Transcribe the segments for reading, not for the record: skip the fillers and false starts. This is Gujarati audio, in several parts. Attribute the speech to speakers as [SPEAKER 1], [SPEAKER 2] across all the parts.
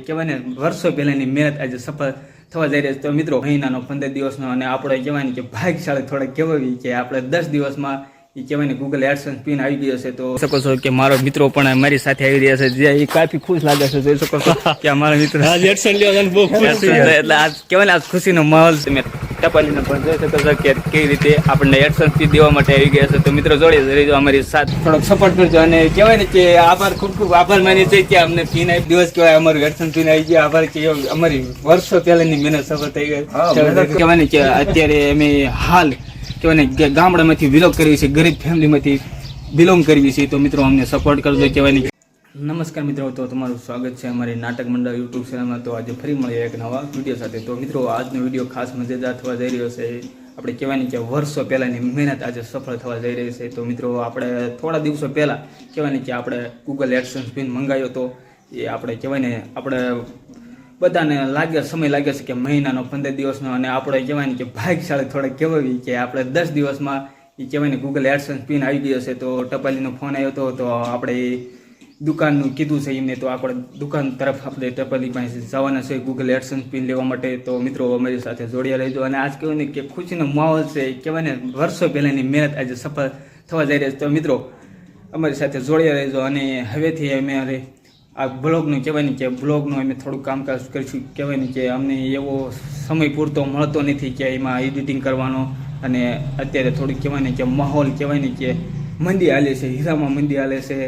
[SPEAKER 1] કહેવાય ને વર્ષો પહેલાની મહેનત આજે સફળ થવા જઈ રહી છે. તો મિત્રો મહિનાનો 15 દિવસનો અને આપણે કહેવાય ને કે ભાગ્યશાળી થોડાક કહેવાય કે આપણે 10 દિવસમાં એ કહેવાય ને ગૂગલ એડસન્સ પિન આવી ગયો છે. તો શકો છો કે મારો મિત્રો પણ મારી સાથે આવી રહ્યા છે, જે એ કાફી ખુશ લાગે છે. જોઈ શકો છો કે અમારા મિત્રો એડસન્સ લેવા બહુ ખુશ છે. એટલે આજ કહેવાય ને આજ ખુશીનો માહોલ છે. મેં ટપાલીને પણ જોઈ શકો છો કે કેવી રીતે આપણને એડસન્સ પિન દેવા માટે આવી ગયા છે. તો મિત્રો જોડે રહીજો, અમારી સાથે થોડોક સપોર્ટ કરજો અને કહેવાય ને કે આભાર, ખૂબ ખૂબ આભાર માની છે કે અમને પિન આવી દિવસ કહેવાય અમારું એડસન્સ પિન આવી ગયા. આભાર કે અમારી વર્ષો પહેલાની મહેનત સફળ થઈ ગઈ. કહેવાય ને કે અત્યારે અમે હાલ કહેવાય ગામડામાંથી બિલોંગ કરવી છે, ગરીબ ફેમિલીમાંથી બિલોંગ કરવી છે. તો મિત્રો અમને સપોર્ટ કરજો. કહેવાય નમસ્કાર મિત્રો, તો તમારું સ્વાગત છે અમારી નાટક મંડળ યુટ્યુબ ચેનલમાં. તો આજે ફરી મળીએ એક નવા વિડીયો સાથે. તો મિત્રો આજનો વિડીયો ખાસ મજેદાર થવા જઈ રહ્યો છે. આપણે કહેવાય કે વર્ષો પહેલાંની મહેનત આજે સફળ થવા જઈ રહી છે. તો મિત્રો આપણે થોડા દિવસો પહેલાં કહેવાય કે આપણે ગૂગલ એડસન્સ પિન મંગાવ્યો હતો. એ આપણે કહેવાય ને આપણે બધાને સમય લાગે છે કે મહિનાનો 15 દિવસનો, અને આપણે કહેવાય કે ભાગ્યશાળી થોડાક કહેવાય કે આપણે 10 દિવસમાં એ કહેવાય ને ગૂગલ એડસન્સ પિન આવી ગયો છે. તો ટપાલીનો ફોન આવ્યો હતો, તો આપણે દુકાનનું કીધું છે એમને, તો આપણે દુકાન તરફ આપણે ટપાલી પાસે જવાના છે ગૂગલ એડસન્સ પિન લેવા માટે. તો મિત્રો અમારી સાથે જોડ્યા રહેજો. અને આજ કહેવાય ને કે ખુશીનો માહોલ છે, કહેવાય ને વર્ષો પહેલાંની મહેનત આજે સફળ થવા જઈ રહી છે. તો મિત્રો અમારી સાથે જોડ્યા રહેજો. અને હવેથી અમે આ બ્લોગનું કહેવાય ને કે બ્લોગનું અમે થોડું કામકાજ કરીશું. કહેવાય ને કે અમને એવો સમય પૂરતો મળતો નથી કે એમાં એડિટિંગ કરવાનો, અને અત્યારે થોડુંક કહેવાય ને કે માહોલ કહેવાય ને કે મંદી હાલે છે, હીરામાં મંદી હાલે છે,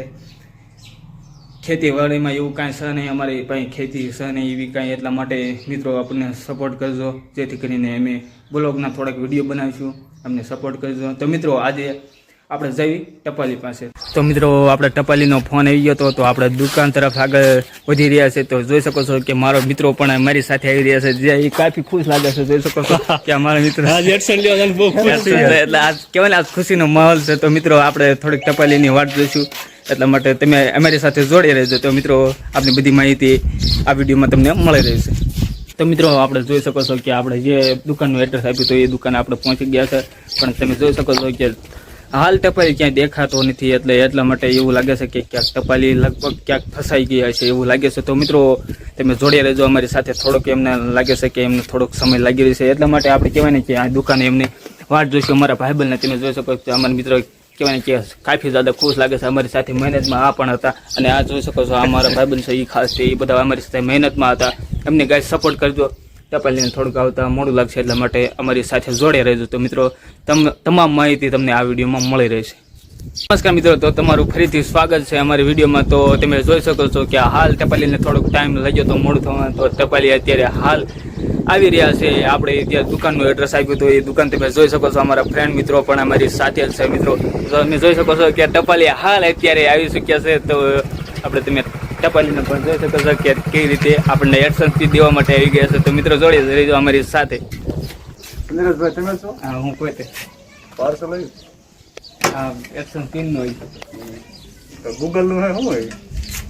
[SPEAKER 1] ખેતીવાડીમાં એવું કાંઈ છે નહીં, અમારી પાસે ખેતી છે નહીં એવી કાંઈ. એટલા માટે મિત્રો આપણને સપોર્ટ કરજો, જેથી કરીને અમે બ્લોગના થોડાક વિડીયો બનાવીશું, અમને સપોર્ટ કરજો. તો મિત્રો આજે આપણે જઈ ટપાલી પાસે. તો મિત્રો આપણે ટપાલીનો ફોન આવી ગયો હતો, તો આપણે દુકાન તરફ આગળ વધી રહ્યા છે. તો જોઈ શકો છો કે મારો મિત્રો પણ મારી સાથે આવી રહ્યા છે, જે એ કાફી ખુશ લાગે છે. જોઈ શકો છો કે અમારા મિત્રો એડસન્સ લેવા બહુ ખુશ છે. એટલે આજ કહેવાય ને આજ ખુશીનો માહોલ છે. તો મિત્રો આપણે થોડીક ટપાલીની વાટ જોઈશું, એટલા માટે તમે અમારી સાથે જોડી રહેજો. તો મિત્રો આપણી બધી માહિતી આ વિડીયોમાં તમને મળી રહી છે. તો મિત્રો આપણે જોઈ શકો છો કે આપણે જે દુકાનનું એડ્રેસ આપ્યું તો એ દુકાન આપણે પહોંચી ગયા છે, પણ તમે જોઈ શકો છો કે હાલ ટપાલી ક્યાંય દેખાતો નથી. એટલા માટે એવું લાગે છે કે ક્યાંક ટપાલી લગભગ ક્યાંક ફસાઈ ગયા છે એવું લાગે છે. તો મિત્રો તમે જોડ્યા રહેજો અમારી સાથે. થોડોક એમને લાગે છે કે એમને થોડોક સમય લાગી રહ્યો છે, એટલા માટે આપણે કહેવાય ને કે આ દુકાને એમની વાટ જોઈશું. અમારા ભાઈબંધને તમે જોઈ શકો છો, અમારા મિત્રો કહેવાય કે કાફી જ્યાદા ખુશ લાગે છે. અમારી સાથે મહેનતમાં આ પણ હતા, અને આ જોઈ શકો છો અમારા ભાઈબંધ છે એ ખાસ છે, એ બધા અમારી સાથે મહેનતમાં હતા. એમને ગાય સપોર્ટ કરજો. ટપાલીને થોડુંક આવતા મોડું લાગશે, એટલા માટે અમારી સાથે જોડે રહેજો. તો મિત્રો તમામ માહિતી તમને આ વિડીયોમાં મળી રહેશે. નમસ્કાર મિત્રો, તો તમારું ફરીથી સ્વાગત છે અમારી વિડીયોમાં. તો તમે જોઈ શકો છો કે હાલ ટપાલીને થોડોક ટાઈમ લાગ્યો તો મોડું થવાનું, તો ટપાલી અત્યારે હાલ આવી રહ્યા છે. આપણે ત્યાં દુકાનનું એડ્રેસ આપ્યું તો એ દુકાન તમે જોઈ શકો છો. અમારા ફ્રેન્ડ મિત્રો પણ અમારી સાથે જ છે. મિત્રો તમે જોઈ શકો છો કે ટપાલી હાલ અત્યારે આવી શક્યા છે. તો આપણે તમે ટપાલીને પણ જોઈ શકો છો કે કેવી રીતે આપણને એડસન્સ પિન દેવા માટે આવી ગયા છે. તો મિત્રો જોડે રહીજો અમારી સાથે. હા, હું કોઈ
[SPEAKER 2] પાર્સલ આવ્યું.
[SPEAKER 1] હા, એડસન્સ પિનનું હોય
[SPEAKER 2] તો ગૂગલનું હોય શું હોય?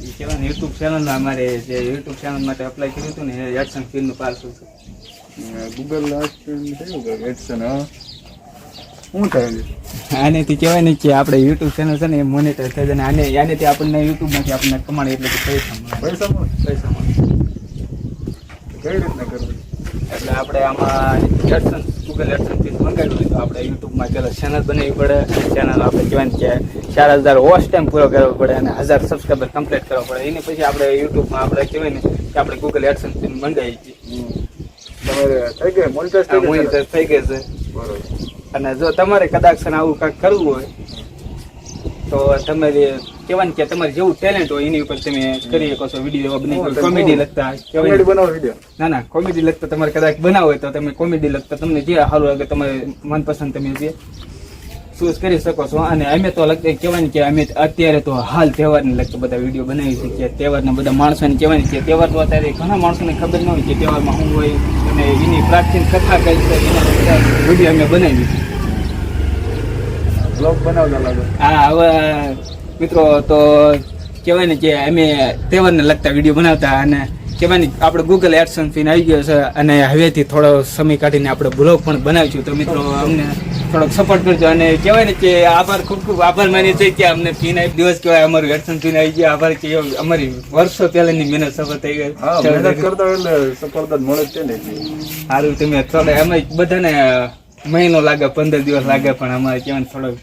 [SPEAKER 1] એ કહેવાય યુટ્યુબ ચેનલમાં અમારે જે યુટ્યુબ ચેનલ માટે અપ્લાય કર્યું હતું ને એ એડસન્સ પિનનું પાર્સલ છે.
[SPEAKER 2] ગૂગલ એડસન શું થાય છે?
[SPEAKER 1] આનેથી કહેવાય ને કે આપણે યુટ્યુબ ચેનલ છે ને એ મોનિટર થઈ જાય, અને આનેથી આપણને યુટ્યુબમાંથી આપણને કમાણી એટલે કે પૈસા મળે.
[SPEAKER 2] પૈસા મળે?
[SPEAKER 1] પૈસા મળે.
[SPEAKER 2] કઈ રીતના કરવું?
[SPEAKER 1] એટલે આપણે આમાં એડસન્સ ગૂગલ એડસન્સ પિન મંગાવ્યું હોય તો આપણે યુટ્યુબમાં પહેલાં ચેનલ બનાવવી પડે. ચેનલ આપણે કહેવાય કે 4000 વોચ ટાઈમ પૂરો કરવો પડે અને 1000 સબસ્ક્રાઈબર કમ્પ્લીટ કરવા પડે. એની પછી આપણે યુટ્યુબમાં આપણે કહેવાય ને કે આપણે ગૂગલ એડસન્સ પિન મંગાવી છીએ.
[SPEAKER 2] તમારે થઈ ગઈ મોનિટાઈઝ
[SPEAKER 1] થઈ ગઈ છે.
[SPEAKER 2] બરોબર.
[SPEAKER 1] અને જો તમારે કદાચ આવું કાંઈક કરવું હોય તો તમારે કહેવાય કે તમારે જેવું ટેલેન્ટ હોય એની ઉપર તમે કરી શકો છો. વિડીયો એવા બનાવી કોમેડી લગતા
[SPEAKER 2] કોમેડી બનાવો વિડીયો.
[SPEAKER 1] ના કોમેડી લગતા તમારે કદાચ બનાવો હોય તો તમે કોમેડી લગતા તમને જે સારું લાગે તમારે મનપસંદ તમે જે ચૂઝ કરી શકો છો. અને અમે તો કહેવાય કે અમે અત્યારે તો હાલ તહેવારને લગતા બધા વિડીયો બનાવી શકીએ. તહેવારના બધા માણસોને કહેવાય કે તહેવાર તો અત્યારે ઘણા માણસોને ખબર ન હોય કે તહેવારમાં શું હોય અને એની પ્રાચીન કથા કઈ છે, એના બધા વિડીયો અમે બનાવી.
[SPEAKER 2] બ્લોગ બનાવતા લાગે.
[SPEAKER 1] હા, હવે મિત્રો તો કહેવાય ને કે અમે તહેવારને લગતા વિડીયો બનાવતા, અને કહેવાય ને આપણે ગૂગલ એડસન્સ પિન આવી ગયો છે અને હવેથી થોડો સમય કાઢીને આપણે બ્લોગ પણ બનાવીશું. તો મિત્રો અમને થોડોક સપોર્ટ કરજો અને કહેવાય ને કે આભાર, ખૂબ ખૂબ આભાર માનીએ છીએ કે અમને પિન આવી દિવસ કહેવાય અમારું એડસન્સ પિન આવી ગયા. આભાર કે અમારી વર્ષો પહેલાની મહેનત સફળ થઈ ગઈ.
[SPEAKER 2] હા, મહેનત કરતા હોય એટલે સફળતા મળે જ છે ને.
[SPEAKER 1] સારું, તમે થોડા અમે બધાને મહિનો લાગે, 15 દિવસ લાગે, પણ અમારે કહેવાય ને થોડોક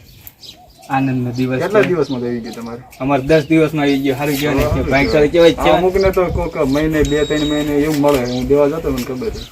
[SPEAKER 1] આનંદનો દિવસ.
[SPEAKER 2] કેટલા દિવસમાં આવી ગયું તમારે?
[SPEAKER 1] અમારે 10 દિવસમાં આવી ગયું. સારું કહેવાય ને કે બાઇક ચાલે કહેવાય.
[SPEAKER 2] અમુક ને તો કોક મહિને 2-3 મહિને એવું મળે. હું દેવા જતો મને ખબર છે.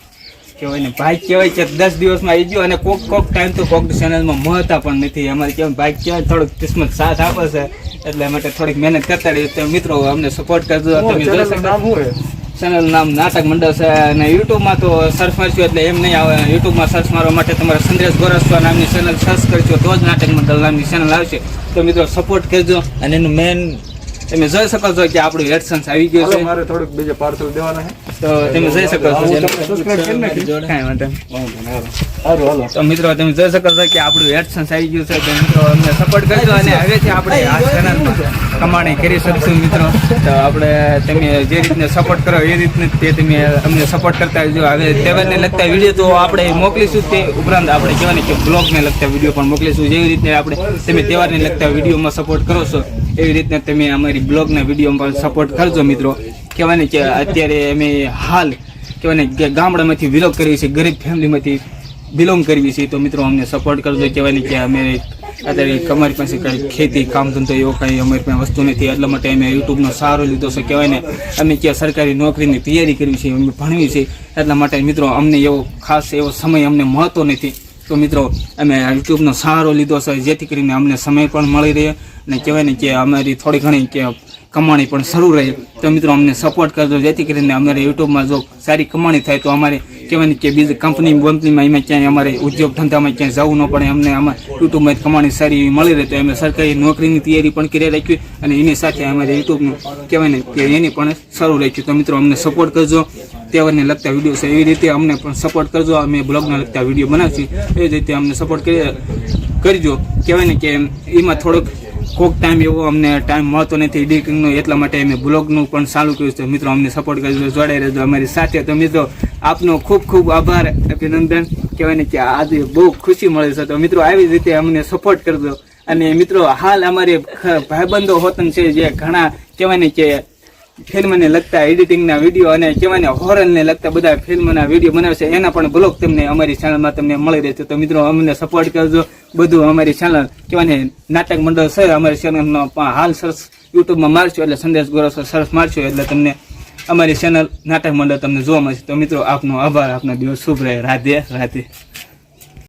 [SPEAKER 1] કહેવાય ને બાઇક કહેવાય કે 10 દિવસમાં આવી ગયું અને કોક ટાઈમ તો કોક ચેનલમાં મળતા પણ નથી. અમારે કહેવાય બાઇક કહેવાય થોડોક કિસ્મત સાથ આપે છે, એટલા માટે થોડીક મહેનત કરતા રહીએ. તો મિત્રો અમને સપોર્ટ કરજો. તમે જોઈ શકો
[SPEAKER 2] નામ શું છે?
[SPEAKER 1] ચેનલ નામ નાટક મંડળ છે અને યુટ્યુબમાં તો સર્ચ મારશું એટલે એમ નહીં આવે. યુટ્યુબમાં સર્ચ મારવા માટે તમારે સંદેશ ગોરસ્વા નામની ચેનલ સર્ચ કરશો તો જ નાટક મંડળ નામની ચેનલ આવશે. તો મિત્રો સપોર્ટ કરજો. અને એનું મેન તમે જોઈ શકો છો કે આપણું એડસન્સ આવી ગયું છે.
[SPEAKER 2] મારે થોડુંક બીજા પાર્સલ દેવાના છે,
[SPEAKER 1] તો તમે જોઈ શકો છો.
[SPEAKER 2] સબસ્ક્રાઇબ કરી નાખી.
[SPEAKER 1] કાંઈ વાંધો નહીં.
[SPEAKER 2] સારું, હાલો.
[SPEAKER 1] તો મિત્રો તમે જોઈ શકો છો કે આપણું એડસન્સ આવી ગયું છે. તો મિત્રો અમને સપોર્ટ કરજો અને હવેથી આપણે આ ચેનલમાં કમાણી કરી શકશું. મિત્રો તો આપણે તમે જે રીતને સપોર્ટ કરો એ રીતને તે તમે અમને સપોર્ટ કરતા રહેજો. હવે તહેવારને લગતા વિડીયો તો આપણે મોકલીશું, તે ઉપરાંત આપણે કહેવાય કે બ્લોગને લગતા વિડીયો પણ મોકલીશું. જેવી રીતને આપણે તમે તહેવારને લગતા વિડીયોમાં સપોર્ટ કરો છો એવી રીતને તમે અમારી બ્લોગના વિડીયોમાં પણ સપોર્ટ કરજો. મિત્રો કહેવાય ને કે અત્યારે અમે હાલ કહેવાય ને કે ગામડામાંથી બિલોંગ કરીએ છીએ, ગરીબ ફેમિલીમાંથી બિલોંગ કરવી છીએ. તો મિત્રો અમને સપોર્ટ કરજો. કહેવાય ને કે અમે અત્યારે અમારી પાસે કંઈ ખેતી કામ ધંધો એવો કંઈ અમારી પાસે વસ્તુ નથી, એટલા માટે અમે યુટ્યુબનો સહારો લીધો છે. કહેવાય ને અમે ક્યાં સરકારી નોકરીની તૈયારી કરવી છે, અમે ભણવી છે, એટલા માટે મિત્રો અમને એવો ખાસ એવો સમય અમને મળતો નથી. તો મિત્રો અમે યુટ્યુબનો સહારો લીધો છે જેથી કરીને અમને સમય પણ મળી રહે અને કહેવાય ને કે અમારી થોડી ઘણી કે કમાણી પણ શરૂ રહે. તો મિત્રો અમને સપોર્ટ કરજો જેથી કરીને અમારે યુટ્યુબમાં જો સારી કમાણી થાય તો અમારે કહેવાય ને કે બીજી કંપનીમાં એમાં ક્યાંય અમારે ઉદ્યોગ ધંધામાં ક્યાંય જવું ન પડે. અમને આમાં યુટ્યુબમાં કમાણી સારી એવી મળી રહે. તો અમે સરકારી નોકરીની તૈયારી પણ કરી રાખી અને એની સાથે અમારે યુટ્યુબનું કહેવાય ને કે એની પણ શરૂ રાખ્યું. તો મિત્રો અમને સપોર્ટ કરજો. તહેવારને લગતા વિડીયો છે એવી રીતે અમને પણ સપોર્ટ કરજો. અમે બ્લોગને લગતા વિડીયો બનાવશું એ જ રીતે અમને સપોર્ટ કરજો. કહેવાય ને કે એમાં થોડોક કોક ટાઈમ એવો અમને ટાઈમ મળતો નથી એડિટિંગનો, એટલા માટે અમે બ્લોગનું પણ ચાલુ કર્યું છે. મિત્રો અમને સપોર્ટ કરજો, જોડાઈ રહેજો અમારી સાથે. તો મિત્રો આપનો ખૂબ ખૂબ આભાર, અભિનંદન. કહેવાય ને કે આજે બહુ ખુશી મળે છે. તો મિત્રો આવી રીતે અમને સપોર્ટ કરજો. અને મિત્રો હાલ અમારે ભાઈબંધો હોતન છે જે ઘણા કહેવાય ને કે ફિલ્મને લગતા એડિટિંગના વિડીયો અને કહેવાય ને હોરરને લગતા બધા ફિલ્મના વિડીયો બનાવે છે, એના પણ બ્લોગ તમને અમારી ચેનલમાં તમને મળી રહેશે. તો મિત્રો અમને સપોર્ટ કરજો. બધું અમારી ચેનલ કહેવાય ને નાટક મંડળ છે અમારી ચેનલનો હાલ સર્ચ યુટ્યુબમાં મારશો એટલે સંદેશ ગોરસ્વા સર્ચ મારશો એટલે તમને અમારી ચેનલ નાટક મંડળ તમને જોવા મળશે. તો મિત્રો આપનો આભાર, આપનો દિવસ શુભ રહે. રાધે રાધે.